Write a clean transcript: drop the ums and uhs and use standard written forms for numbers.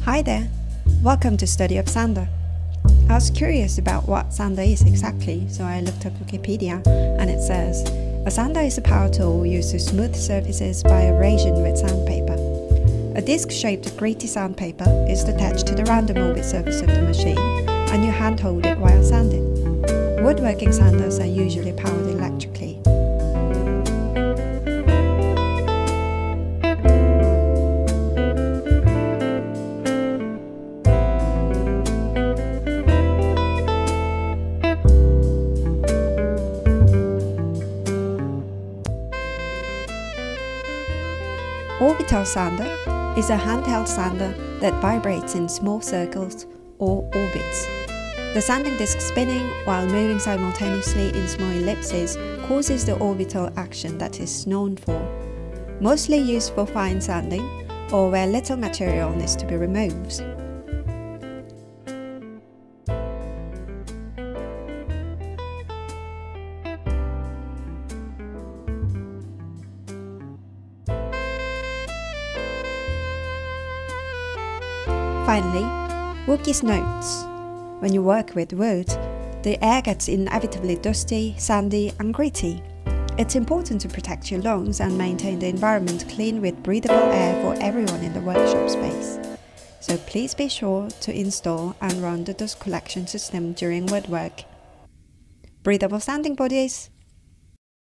Hi there, welcome to Study of Sander. I was curious about what sander is exactly, so I looked up Wikipedia and it says, a sander is a power tool used to smooth surfaces by abrasion with sandpaper. A disc-shaped gritty sandpaper is attached to the random orbit surface of the machine and you hand hold it while sanding. Woodworking sanders are usually powered electrically. Orbital sander is a handheld sander that vibrates in small circles or orbits. The sanding disc spinning while moving simultaneously in small ellipses causes the orbital action that is known for. Mostly used for fine sanding or where little material needs to be removed. Finally, Wookiees notes. When you work with wood, the air gets inevitably dusty, sandy and gritty. It's important to protect your lungs and maintain the environment clean with breathable air for everyone in the workshop space. So please be sure to install and run the dust collection system during woodwork. Breathable sanding buddies!